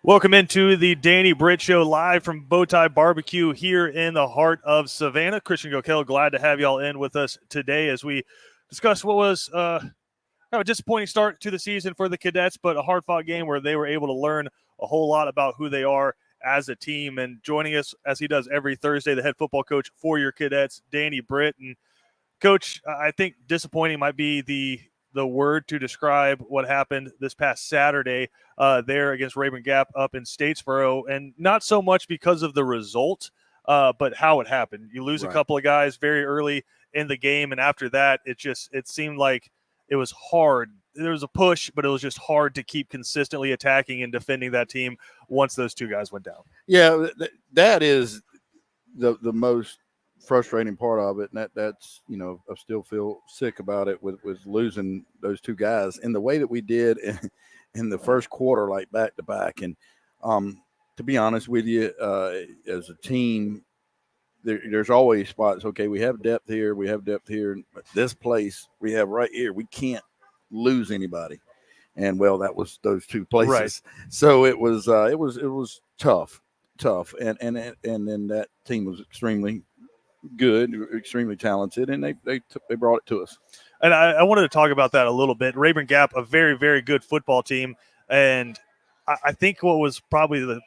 Welcome into the Danny Britt Show live from BowTie Barbecue here in the heart of Savannah. Christian Gokel, glad to have y'all in with us today as we discuss what was kind of a disappointing start to the season for the Cadets, but a hard-fought game where they were able to learn a whole lot about who they are as a team. And joining us, as he does every Thursday, the head football coach for your Cadets, Danny Britt. And Coach, I think disappointing might be the word to describe what happened this past Saturday there against Raven Gap up in Statesboro, and not so much because of the result, but how it happened. You lose a couple of guys very early in the game, and after that, it seemed like it was hard. There was a push, but it was just hard to keep consistently attacking and defending that team once those two guys went down. Yeah, that is the most frustrating part of it, and that's I still feel sick about it with losing those two guys in the way that we did in the first quarter, like back to back. And to be honest with you, as a team, there's always spots. Okay, we have depth here, but this place we have right here, we can't lose anybody. And well, that was those two places. Right. So it was tough, and then that team was extremely good, extremely talented, and they brought it to us. And I wanted to talk about that a little bit. Raven Gap, a very, very good football team, and I think what was probably the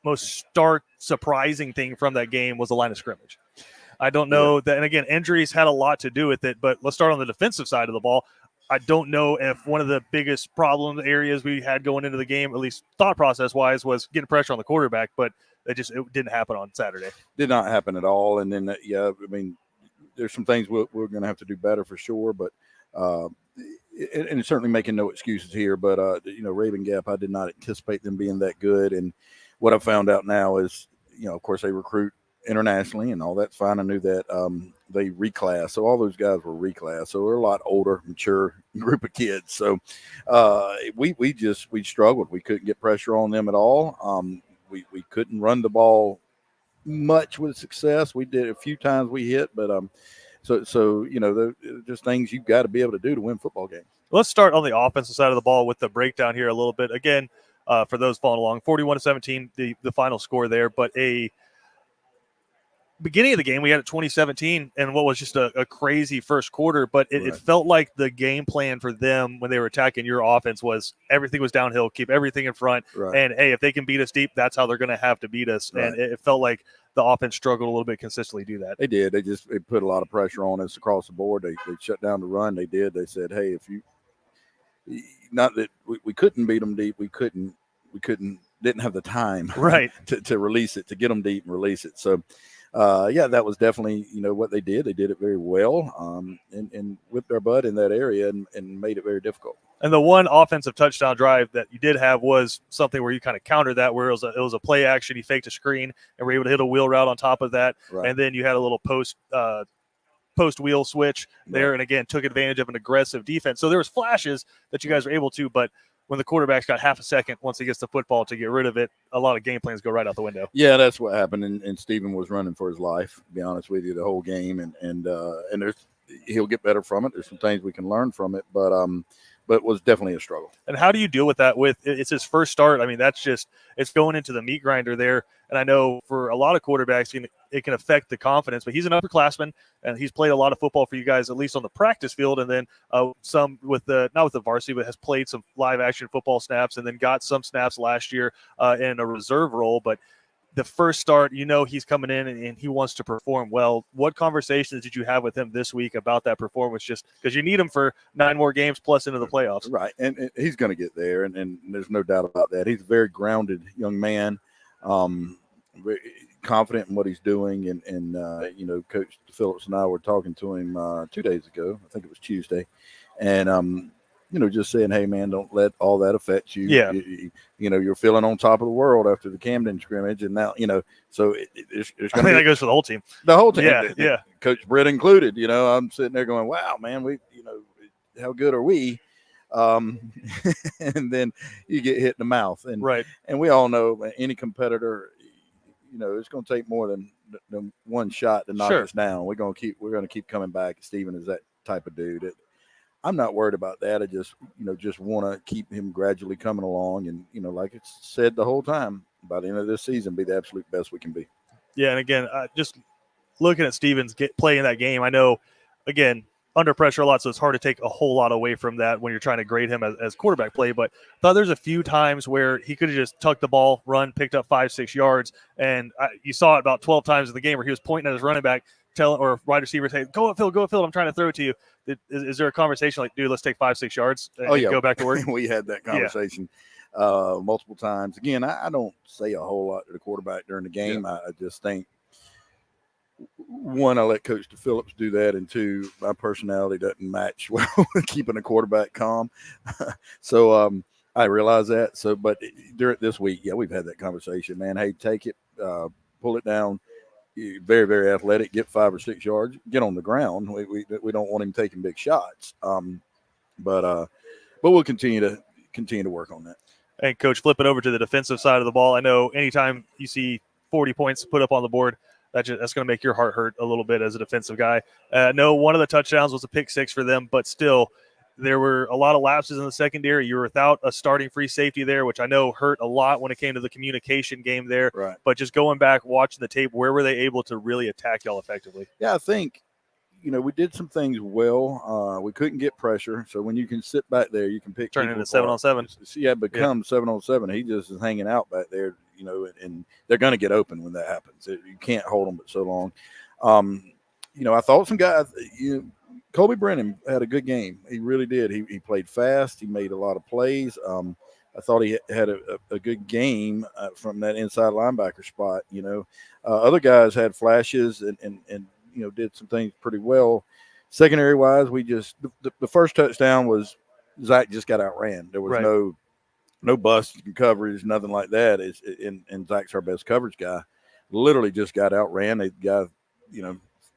most stark, surprising thing from that game was the line of scrimmage. I don't know that, and again, injuries had a lot to do with it, but let's start on the defensive side of the ball. I don't know if one of the biggest problem areas we had going into the game, at least thought process-wise, was getting pressure on the quarterback, but it didn't happen on Saturday. Did not happen at all. And then, there's some things we're going to have to do better for sure, but and certainly making no excuses here. But, Raven Gap, I did not anticipate them being that good. And what I found out now is, of course, they recruit internationally and all that's fine. I knew that they reclass. So all those guys were reclass. So they're a lot older, mature group of kids. So we struggled. We couldn't get pressure on them at all. We couldn't run the ball much with success. We did a few times we hit, but so just things you've got to be able to do to win football games. Let's start on the offensive side of the ball with the breakdown here a little bit. Again, for those following along, 41-17, the final score there, but a beginning of the game, we had it 2017 and what was just a crazy first quarter, but it felt like the game plan for them when they were attacking your offense was everything was downhill, keep everything in front, and, hey, if they can beat us deep, that's how they're going to have to beat us. And it felt like the offense struggled a little bit consistently do that. They did. They put a lot of pressure on us across the board. They shut down the run. They did. They said, hey, if you – not that we couldn't beat them deep. We didn't have the time to release it, to get them deep and release it. So, that was definitely, what they did. They did it very well and whipped our butt in that area and made it very difficult. And the one offensive touchdown drive that you did have was something where you kind of countered that, where it was a play action. He faked a screen and were able to hit a wheel route on top of that. Right. And then you had a little post wheel switch there, and again took advantage of an aggressive defense. So there was flashes that you guys were able to, but when the quarterback's got half a second once he gets the football to get rid of it, a lot of game plans go right out the window. Yeah, that's what happened. And Steven was running for his life, to be honest with you, the whole game. And he'll get better from it. There's some things we can learn from it, but it was definitely a struggle. And how do you deal with that? It's his first start. I mean, it's going into the meat grinder there. And I know for a lot of quarterbacks, it can affect the confidence, but he's an upperclassman and he's played a lot of football for you guys, at least on the practice field. And then some not with the varsity, but has played some live action football snaps and then got some snaps last year in a reserve role. But the first start, he's coming in and he wants to perform well. What conversations did you have with him this week about that performance? Just because you need him for 9 more games plus into the playoffs. Right, and he's going to get there, and there's no doubt about that. He's a very grounded young man, very confident in what he's doing. And Coach Phillips and I were talking to him 2 days ago. I think it was Tuesday. And, just saying, hey, man, don't let all that affect you. Yeah. You're feeling on top of the world after the Camden scrimmage. And now, so there's I think that goes for the whole team. The whole team. Yeah. Coach Britt included. I'm sitting there going, wow, man, how good are we? And then you get hit in the mouth. And we all know any competitor, it's going to take more than one shot to knock us down. We're going to keep coming back. Steven is that type of dude. I'm not worried about that. I just want to keep him gradually coming along, and like it's said the whole time, by the end of this season, be the absolute best we can be. Yeah, and again, just looking at Stevens play in that game, I know, again, under pressure a lot, so it's hard to take a whole lot away from that when you're trying to grade him as quarterback play. But I thought there's a few times where he could have just tucked the ball, run, picked up 5-6 yards, and you saw it about 12 times in the game where he was pointing at his running back, or wide receiver saying, "Go upfield, go upfield. I'm trying to throw it to you." Is there a conversation like, "Dude, let's take 5-6 yards and go back to work"? We had that conversation multiple times. Again, I don't say a whole lot to the quarterback during the game. Yeah. I just think, one, I let Coach Phillips do that, and two, my personality doesn't match well with keeping a quarterback calm. So I realize that. So, but during this week, we've had that conversation, man. Hey, take it, pull it down. You're very, very athletic. Get 5 or 6 yards. Get on the ground. We don't want him taking big shots. But we'll continue to work on that. And Coach, flipping over to the defensive side of the ball, I know anytime you see 40 points put up on the board, that's going to make your heart hurt a little bit as a defensive guy. No, one of the touchdowns was a pick six for them, but still, there were a lot of lapses in the secondary. You were without a starting free safety there, which I know hurt a lot when it came to the communication game there. Right. But just going back, watching the tape, where were they able to really attack y'all effectively? Yeah, I think, we did some things well. We couldn't get pressure. So when you can sit back there, you can pick. Turn it into 7-on-7. Yeah, it becomes 7-on-7. He just is hanging out back there, and they're going to get open when that happens. You can't hold them but so long. I thought some guys, Colby Brennan had a good game. He really did. He played fast. He made a lot of plays. I thought he had a good game from that inside linebacker spot. Other guys had flashes and did some things pretty well. Secondary wise, we just the first touchdown was Zach just got outran. There was no bust in coverage, nothing like that. And Zach's our best coverage guy. Literally just got outran. The guy,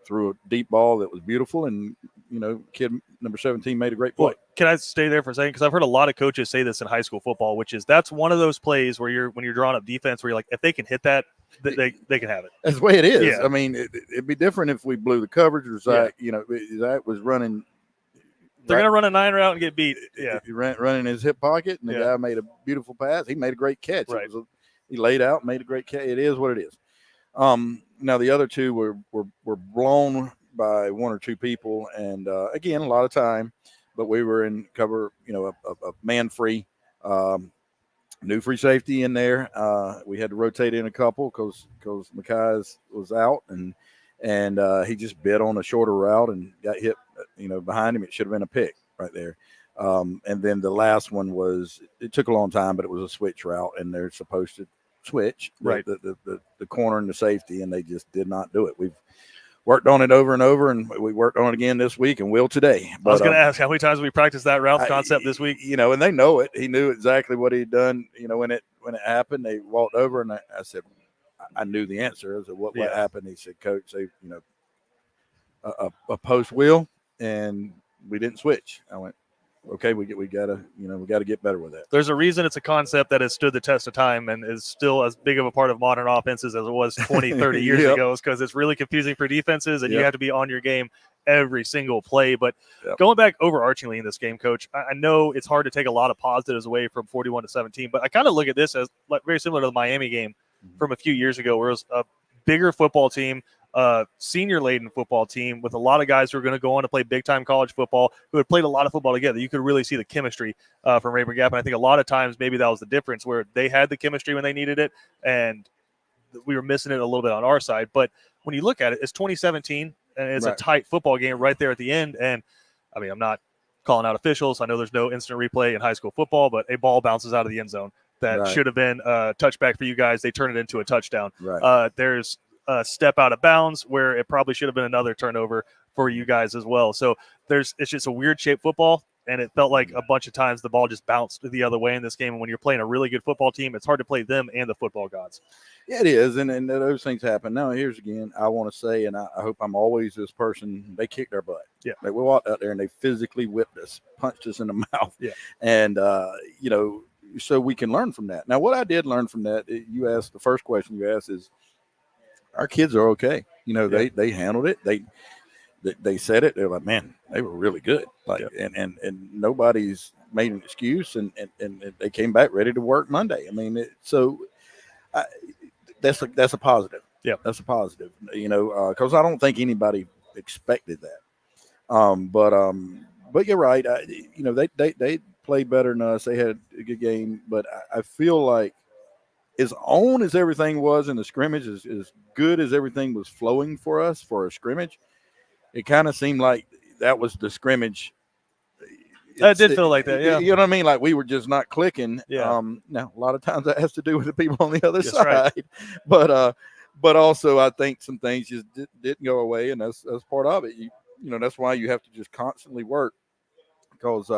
threw a deep ball that was beautiful, and kid number 17 made a great play. Well, can I stay there for a second? Because I've heard a lot of coaches say this in high school football, which is that's one of those plays where when you're drawing up defense where you're like, if they can hit that, they can have it. That's the way it is. Yeah. I mean, it'd be different if we blew the coverage or Zach. Zach was running. They're gonna run a 9 route and get beat. Yeah, he running his hip pocket, and the guy made a beautiful pass. He made a great catch. Right. He laid out, made a great catch. It is what it is. Now the other two were blown by one or two people, and again, a lot of time, but we were in cover, a man free, new free safety in there. We had to rotate in a couple because Mackay was out, and he just bit on a shorter route and got hit, behind him. It should have been a pick right there. And then the last one it took a long time, but it was a switch route, and they're supposed to switch the corner and the safety, and they just did not do it. We've worked on it over and over, and we worked on it again this week and will today. But, I was going to ask how many times we practiced that route concept this week. And they know it. He knew exactly what he'd done. When it happened, they walked over, and I said, I knew the answer. I said, what happened? He said, Coach, they, a post wheel, and we didn't switch. I went, okay, we gotta get better with that. There's a reason it's a concept that has stood the test of time and is still as big of a part of modern offenses as it was 20, 30 years ago, because it's really confusing for defenses, and you have to be on your game every single play. But going back overarchingly in this game, Coach, I know it's hard to take a lot of positives away from 41-17, but I kind of look at this as very similar to the Miami game from a few years ago, where it was a bigger football team, senior-laden football team with a lot of guys who are going to go on to play big-time college football, who had played a lot of football together. You could really see the chemistry from Rayburn Gap, and I think a lot of times maybe that was the difference, where they had the chemistry when they needed it, and we were missing it a little bit on our side. But when you look at it, it's 2017, and it's a tight football game right there at the end. And, I mean, I'm not calling out officials. I know there's no instant replay in high school football, but a ball bounces out of the end zone that should have been a touchback for you guys. They turn it into a touchdown. There's a step out of bounds where it probably should have been another turnover for you guys as well. So it's just a weird shaped football, and it felt like a bunch of times the ball just bounced the other way in this game. And when you're playing a really good football team, it's hard to play them and the football gods. Yeah, it is, and those things happen. Now, here's again, I want to say, and I hope I'm always this person, they kicked our butt. Yeah. We walked out there, and they physically whipped us, punched us in the mouth. Yeah. And, so we can learn from that. Now, what I did learn from that, you asked, the first question you asked is, our kids are okay. They handled it. they said it. They're like, man, they were really good. Like, and nobody's made an excuse, and they came back ready to work Monday. I mean, that's a positive. Yeah, that's a positive. Because I don't think anybody expected that. But you're right. They played better than us. They had a good game, but I feel like as on as everything was in the scrimmage, as good as everything was flowing for us for a scrimmage, it kind of seemed like that was the scrimmage. It did feel like that, yeah. You know what I mean? Like we were just not clicking. Yeah. Now, a lot of times that has to do with the people on the other That's side. Right. But also I think some things just didn't go away, and that's part of it. That's why you have to just constantly work, because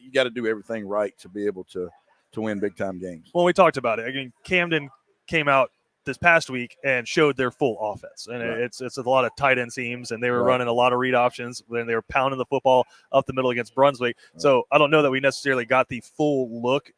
you got to do everything right to be able to win big-time games. Well, we talked about it. Again, Camden came out this past week and showed their full offense. And Right. it's a lot of tight end seams, and they were running a lot of read options, and they were pounding the football up the middle against Brunswick. Right. So I don't know that we necessarily got the full look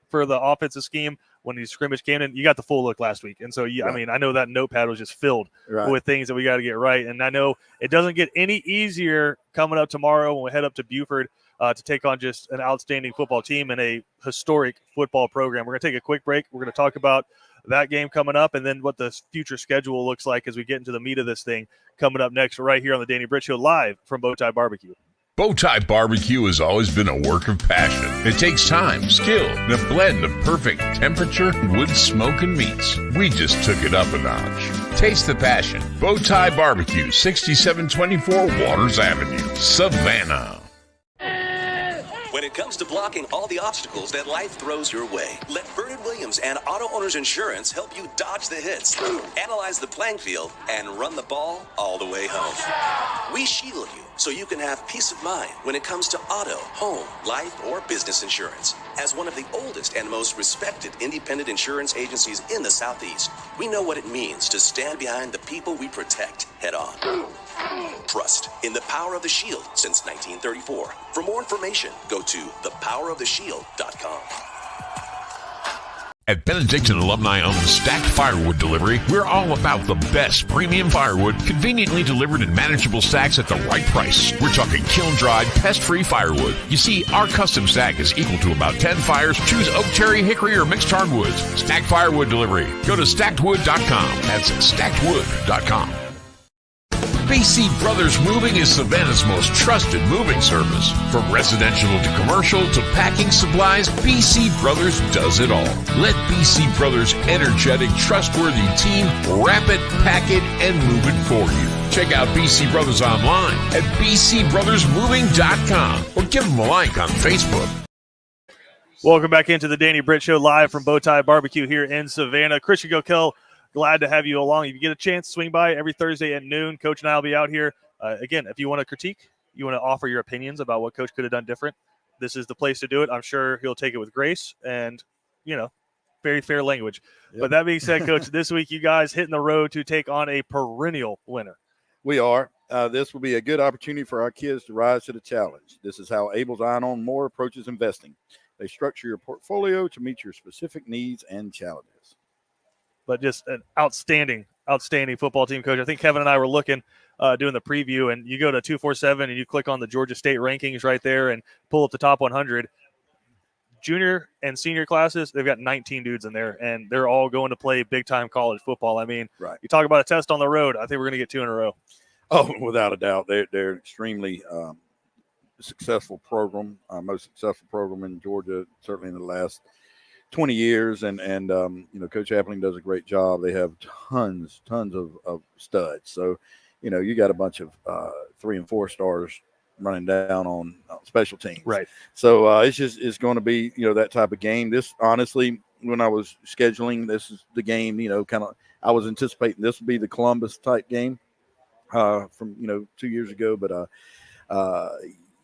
for the offensive scheme when you scrimmage Camden. You got the full look last week. And so, I mean, I know that notepad was just filled with things that we got to get right. And I know it doesn't get any easier coming up tomorrow when we head up to Buford to take on just an outstanding football team and a historic football program. We're going to take a quick break. We're going to talk about that game coming up, and then what the future schedule looks like as we get into the meat of this thing coming up next right here on the Danny Britt Show, live from BowTie Barbecue. BowTie Barbecue has always been a work of passion. It takes time, skill, and a blend of perfect temperature, wood, smoke, and meats. We just took it up a notch. Taste the passion. BowTie Barbecue, 6724 Waters Avenue, Savannah. When it comes to blocking all the obstacles that life throws your way, let Britt Williams and Auto Owners Insurance help you dodge the hits, analyze the playing field, and run the ball all the way home. We shield you so you can have peace of mind when it comes to auto, home, life, or business insurance. As one of the oldest and most respected independent insurance agencies in the Southeast, we know what it means to stand behind the people we protect head on. Trust in the power of the Shield since 1934. For more information, go to thepoweroftheshield.com. At Benedictine Alumni-owned Stacked Firewood Delivery, we're all about the best premium firewood, conveniently delivered in manageable stacks at the right price. We're talking kiln-dried, pest-free firewood. You see, our custom stack is equal to about 10 fires. Choose oak, cherry, hickory, or mixed hardwoods. Stacked Firewood Delivery. Go to stackedwood.com. That's stackedwood.com. BC Brothers Moving is Savannah's most trusted moving service. From residential to commercial to packing supplies, BC Brothers does it all. Let BC Brothers' energetic, trustworthy team wrap it, pack it, and move it for you. Check out BC Brothers online at bcbrothersmoving.com or give them a like on Facebook. Welcome back into the Danny Britt Show, live from BowTie Barbecue here in Savannah. Christian Gokel, glad to have you along. If you get a chance, swing by every Thursday at noon. Coach and I will be out here. Again, if you want to critique, you want to offer your opinions about what Coach could have done different, this is the place to do it. I'm sure he'll take it with grace and, very fair language. Yep. But that being said, Coach, this week you guys hitting the road to take on a perennial winner. We are. This will be a good opportunity for our kids to rise to the challenge. This is how Abel's Iron On More approaches investing. They structure your portfolio to meet your specific needs and challenges. But just an outstanding football team, Coach. I think Kevin and I were looking, doing the preview, and you go to 247 and you click on the Georgia State rankings right there and pull up the top 100. Junior and senior classes, they've got 19 dudes in there, and they're all going to play big-time college football. I mean, You talk about a test on the road, I think we're going to get 2 in a row. Oh, without a doubt. They're extremely successful program, most successful program in Georgia, certainly in the last 20 years, and Coach Appling does a great job. They have tons of studs. So, you got a bunch of 3 and 4 stars running down on special teams. Right. So it's going to be that type of game. This, honestly, when I was scheduling, this is the game. I was anticipating this would be the Columbus type game from 2 years ago, but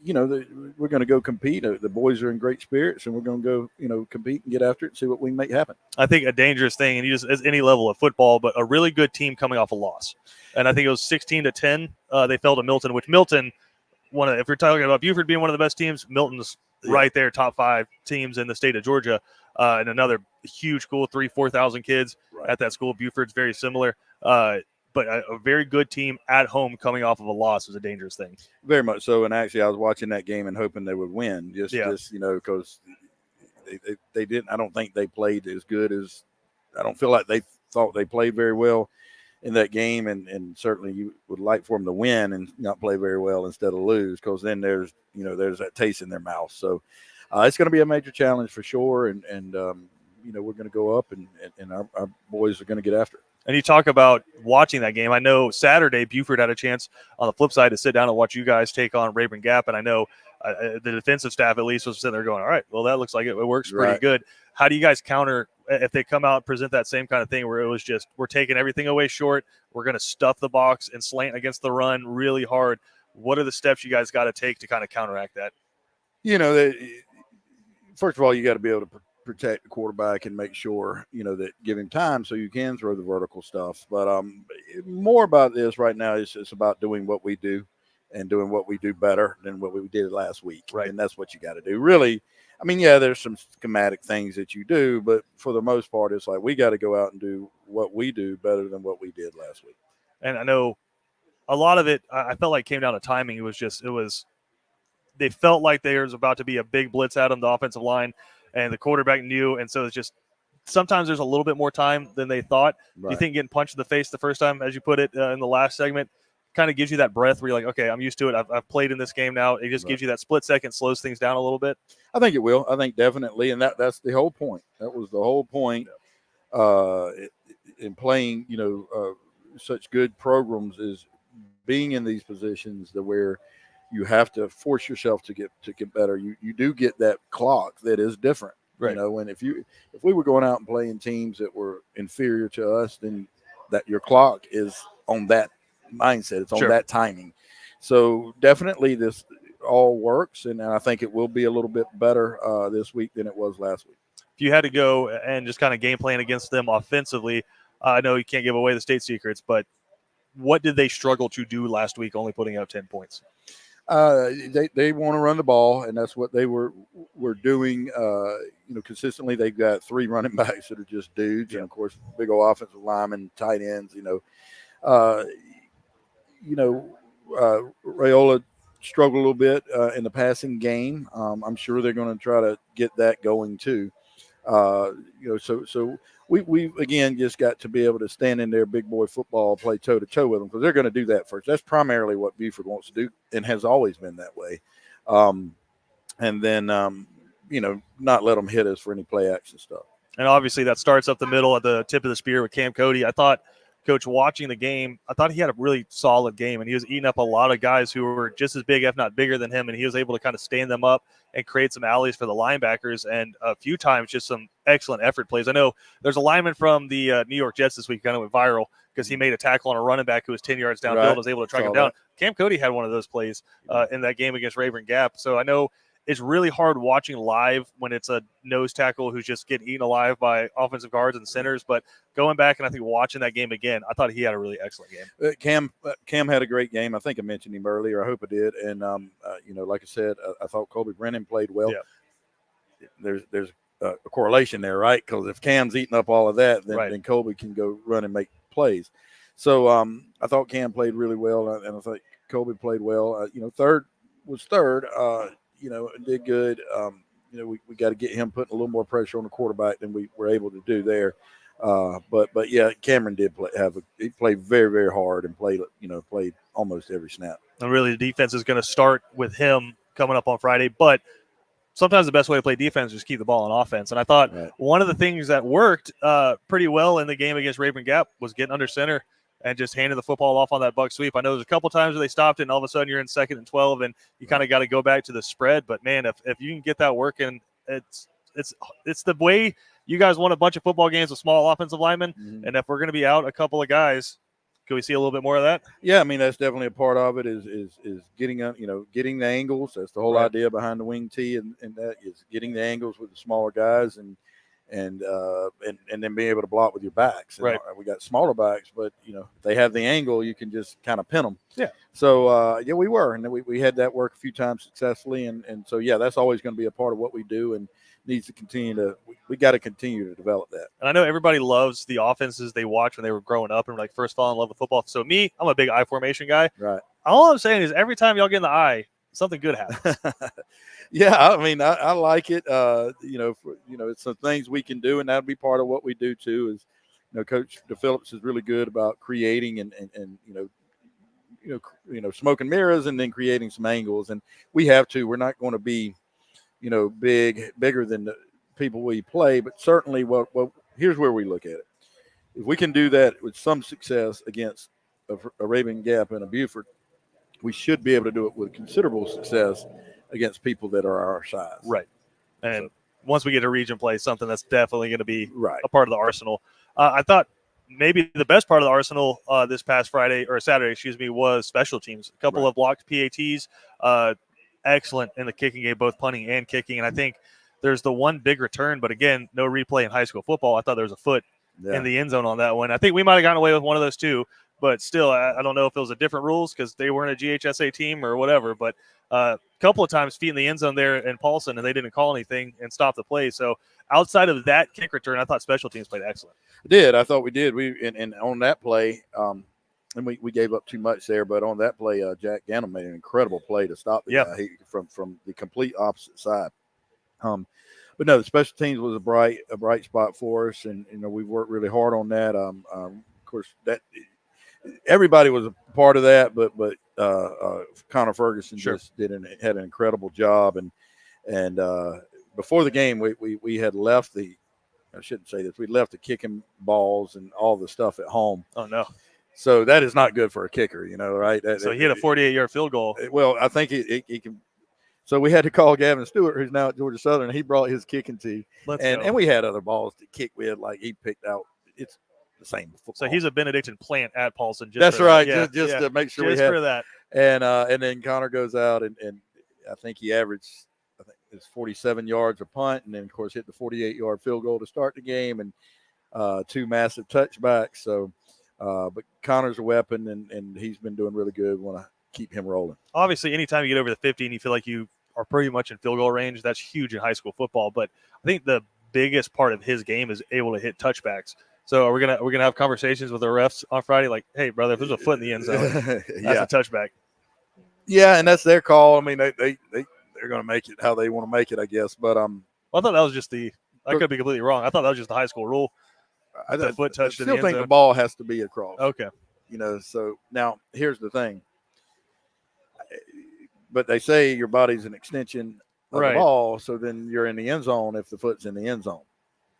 we're going to go compete. The boys are in great spirits, and we're going to go, compete and get after it and see what we can make happen. I think a dangerous thing, and you just as any level of football, but a really good team coming off a loss. And I think it was 16-10. They fell to Milton, which Milton, if you're talking about Buford being one of the best teams, Milton's right there, top 5 teams in the state of Georgia, and another huge school, 3,000-4,000 kids at that school. Buford's very similar. But but a very good team at home coming off of a loss is a dangerous thing. Very much so. And actually, I was watching that game and hoping they would win. Just because they didn't. I don't think they played as good as. I don't feel like they thought they played very well in that game, and certainly you would like for them to win and not play very well instead of lose, because then there's that taste in their mouth. So it's going to be a major challenge for sure, and we're going to go up and our boys are going to get after it. And you talk about watching that game. I know Saturday Buford had a chance on the flip side to sit down and watch you guys take on Rayburn Gap, and I know the defensive staff at least was sitting there going, all right, well, that looks like it works pretty good. How do you guys counter if they come out and present that same kind of thing where it was just we're taking everything away short, we're going to stuff the box and slant against the run really hard? What are the steps you guys got to take to kind of counteract that? First of all, you got to be able to protect the quarterback and make sure, that give him time so you can throw the vertical stuff. But more about this right now is it's about doing what we do and doing what we do better than what we did last week. Right. And that's what you got to do. Really, I mean, yeah, there's some schematic things that you do, but for the most part, it's like we got to go out and do what we do better than what we did last week. And I know a lot of it, I felt like came down to timing. They felt like there was about to be a big blitz out on the offensive line, and the quarterback knew. And so it's just sometimes there's a little bit more time than they thought. Right. Do you think getting punched in the face the first time, as you put it in the last segment, kind of gives you that breath where you're like, okay, I'm used to it. I've played in this game now. It just gives you that split second, slows things down a little bit. I think it will. I think definitely. And that's the whole point. That was the whole point in playing, such good programs, is being in these positions where you have to force yourself to get better. You do get that clock that is different. Right. And if we were going out and playing teams that were inferior to us, then that your clock is on that mindset. It's on that timing. So definitely this all works, and I think it will be a little bit better this week than it was last week. If you had to go and just kind of game plan against them offensively, I know you can't give away the state secrets, but what did they struggle to do last week, only putting up 10 points? They want to run the ball, and that's what they were doing. Consistently. They've got 3 running backs that are just dudes, and of course, big old offensive linemen, tight ends. Rayola struggled a little bit in the passing game. I'm sure they're going to try to get that going too. So we again just got to be able to stand in there, big boy football, play toe to toe with them, because they're going to do that first. That's primarily what Buford wants to do and has always been that way. And then not let them hit us for any play action stuff. And obviously that starts up the middle at the tip of the spear with Cam Cody. I thought, Coach, watching the game, I thought he had a really solid game, and he was eating up a lot of guys who were just as big, if not bigger than him, and he was able to kind of stand them up and create some alleys for the linebackers, and a few times just some excellent effort plays. I know there's a lineman from the New York Jets this week kind of went viral because he made a tackle on a running back who was 10 yards downfield and was able to track him down. Cam Cody had one of those plays in that game against Rayburn Gap. So I know it's really hard watching live when it's a nose tackle who's just getting eaten alive by offensive guards and centers. But going back and I think watching that game again, I thought he had a really excellent game. Cam had a great game. I think I mentioned him earlier. I hope I did. And, like I said, I thought Colby Brennan played well. Yeah. There's a correlation there, right? Because if Cam's eating up all of that, then Colby can go run and make plays. So I thought Cam played really well, and I thought Colby played well. Third was third. Did good. We got to get him putting a little more pressure on the quarterback than we were able to do there. But yeah, Cameron did he played very, very hard and played almost every snap. And really the defense is going to start with him coming up on Friday, but sometimes the best way to play defense is just keep the ball on offense. And I thought one of the things that worked pretty well in the game against Rayburn Gap was getting under center and just handing the football off on that buck sweep. I know there's a couple times where they stopped it, and all of a sudden you're in 2nd and 12, and you kind of got to go back to the spread. But, man, if you can get that working, it's the way you guys won a bunch of football games with small offensive linemen. Mm-hmm. And if we're going to be out a couple of guys, can we see a little bit more of that? Yeah, I mean, that's definitely a part of it is getting getting the angles. That's the whole idea behind the wing tee, and that is getting the angles with the smaller guys and then being able to block with your backs. And we got smaller backs, but if they have the angle, you can just kind of pin them. Yeah. So we were, and we had that work a few times successfully, and so that's always going to be a part of what we do. And needs to continue to. We got to continue to develop that. And I know everybody loves the offenses they watched when they were growing up and like first fall in love with football. So me, I'm a big I formation guy. Right. All I'm saying is every time y'all get in the I, something good happens. Yeah, I mean, I like it. It's some things we can do, and that'll be part of what we do too. Is Coach DePhillips is really good about creating and smoke and mirrors, and then creating some angles. And we have to. We're not going to be, bigger than the people we play, but certainly, well, here's where we look at it. If we can do that with some success against a Raven Gap and a Buford, we should be able to do it with considerable success against people that are our size. Right. And once we get to region play, something that's definitely going to be right. a part of the arsenal. I thought maybe the best part of the arsenal this past Saturday, was special teams. A couple of blocked PATs, excellent in the kicking game, both punting and kicking. And I think there's the one big return, but again, no replay in high school football. I thought there was a foot in the end zone on that one. I think we might have gotten away with one of those too. But still, I don't know if it was a different rules because they weren't a GHSA team or whatever. But a couple of times feet in the end zone there in Paulson, and they didn't call anything and stop the play. So outside of that kick return, I thought special teams played excellent. I thought we did. And on that play, and we gave up too much there. But on that play, Jack Gannum made an incredible play to stop the guy from the complete opposite side. But no, the special teams was a bright spot for us, and we worked really hard on that. Of course, that. Everybody was a part of that, but Connor Ferguson just had an incredible job, and before the game we had left I shouldn't say this, we left the kicking balls and all the stuff at home. Oh no! So that is not good for a kicker, right? So he had a 48-yard field goal. Well, I think he can. So we had to call Gavin Stewart, who's now at Georgia Southern. And he brought his kicking tee, and we had other balls to kick with, like he picked out. It's the same football. So he's a Benedictine plant at Paulson. That's right. Just to make sure just we had for that. And then Connor goes out and I think he averaged it's 47 yards a punt, and then of course hit the 48-yard field goal to start the game, and 2 massive touchbacks. So, but Connor's a weapon, and he's been doing really good. Want to keep him rolling. Obviously, anytime you get over the 50 and you feel like you are pretty much in field goal range, that's huge in high school football. But I think the biggest part of his game is able to hit touchbacks. So are we gonna have conversations with the refs on Friday? Like, hey, brother, if there's a foot in the end zone, that's a touchback. Yeah, and that's their call. I mean, they're going to make it how they want to make it, I guess. But I thought that was just I could be completely wrong. I thought that was just the high school rule. The foot touched in the end zone. I still think the ball has to be across. Okay. So now here's the thing. But they say your body's an extension of the ball, so then you're in the end zone if the foot's in the end zone.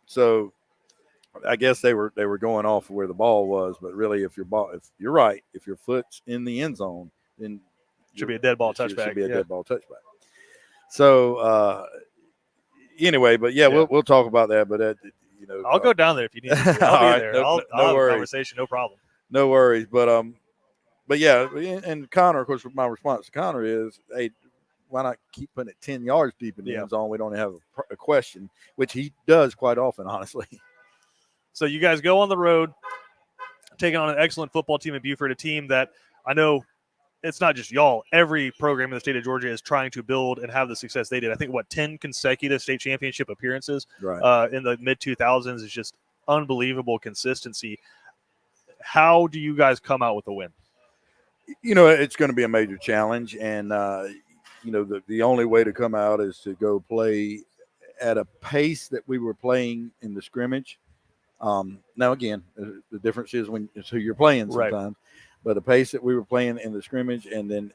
So I guess they were going off of where the ball was, but really, if you're right, if your foot's in the end zone, then it should be a dead ball touchback. Should be a dead ball touchback. So anyway, but we'll talk about that. But I'll go down there if you need to. I'll be there. No I'll have worries. a conversation, no problem. No worries. But yeah, and Connor, of course, my response to Connor is, hey, why not keep putting it 10 yards deep in the end zone? We don't have a question, which he does quite often, honestly. So you guys go on the road, taking on an excellent football team in Buford, a team that I know it's not just y'all. Every program in the state of Georgia is trying to build and have the success they did. I think, 10 consecutive state championship appearances in the mid-2000s is just unbelievable consistency. How do you guys come out with a win? It's going to be a major challenge, and, the only way to come out is to go play at a pace that we were playing in the scrimmage. Now, again, the difference is it's who you're playing sometimes, but the pace that we were playing in the scrimmage and then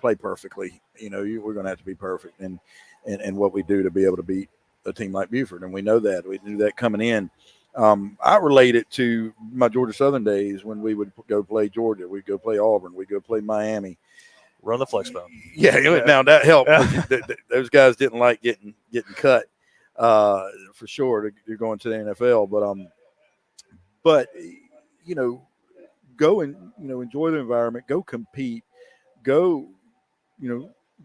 play perfectly, we're going to have to be perfect and what we do to be able to beat a team like Buford. And we know that. We knew that coming in. I relate it to my Georgia Southern days when we would go play Georgia. We'd go play Auburn. We'd go play Miami. Run the flex bone. Yeah, now that helped. Those guys didn't like getting cut. For sure, you're going to the NFL, but go and enjoy the environment, go compete, go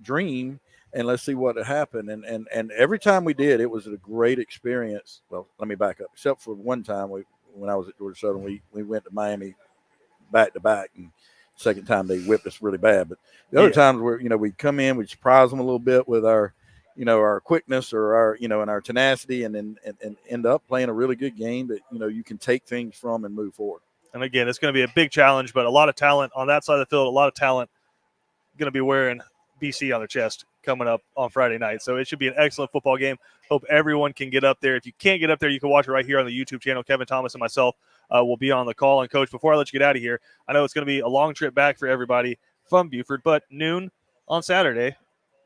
dream, and let's see what happened. And every time we did, it was a great experience. Well, let me back up. Except for one time when I was at Georgia Southern, we went to Miami back to back, and second time they whipped us really bad. But the other times where we'd come in, we'd surprise them a little bit with our our quickness or our, and our tenacity, and then and end up playing a really good game that, you can take things from and move forward. And again, it's going to be a big challenge, but a lot of talent on that side of the field, a lot of talent going to be wearing BC on their chest coming up on Friday night. So it should be an excellent football game. Hope everyone can get up there. If you can't get up there, you can watch it right here on the YouTube channel. Kevin Thomas and myself will be on the call. And, Coach, before I let you get out of here, I know it's going to be a long trip back for everybody from Buford, but noon on Saturday,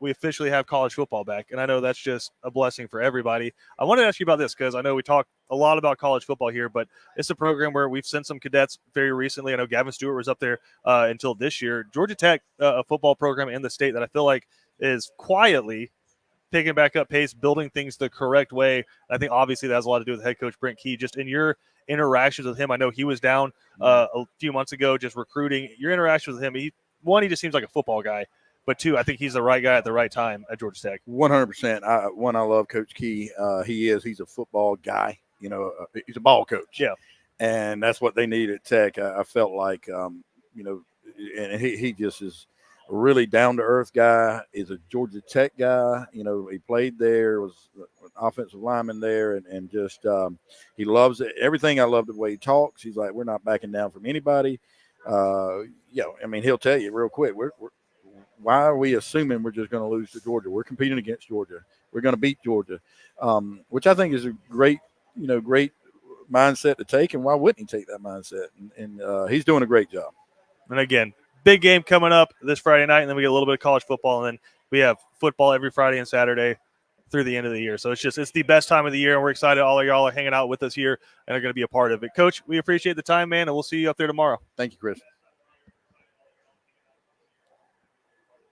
we officially have college football back, and I know that's just a blessing for everybody. I wanted to ask you about this because I know we talk a lot about college football here, but it's a program where we've sent some cadets very recently. I know Gavin Stewart was up there until this year. Georgia Tech, a football program in the state that I feel like is quietly picking back up pace, building things the correct way. I think obviously that has a lot to do with head coach Britt Key. Just in your interactions with him, I know he was down a few months ago just recruiting. Your interactions with him, he just seems like a football guy. But two, I think he's the right guy at the right time at Georgia Tech. 100%. I love Coach Key. He's a football guy. He's a ball coach. Yeah. And that's what they need at Tech. I felt like, and he just is a really down-to-earth guy, is a Georgia Tech guy. He played there, was an offensive lineman there, and just he loves it. Everything. I love the way he talks. He's like, we're not backing down from anybody. He'll tell you real quick, why are we assuming we're just going to lose to Georgia? We're competing against Georgia. We're going to beat Georgia, which I think is a great mindset to take. And why wouldn't he take that mindset? And he's doing a great job. And again, big game coming up this Friday night, and then we get a little bit of college football, and then we have football every Friday and Saturday through the end of the year. So it's the best time of the year, and we're excited all of y'all are hanging out with us here and are going to be a part of it. Coach, we appreciate the time, man, and we'll see you up there tomorrow. Thank you, Chris.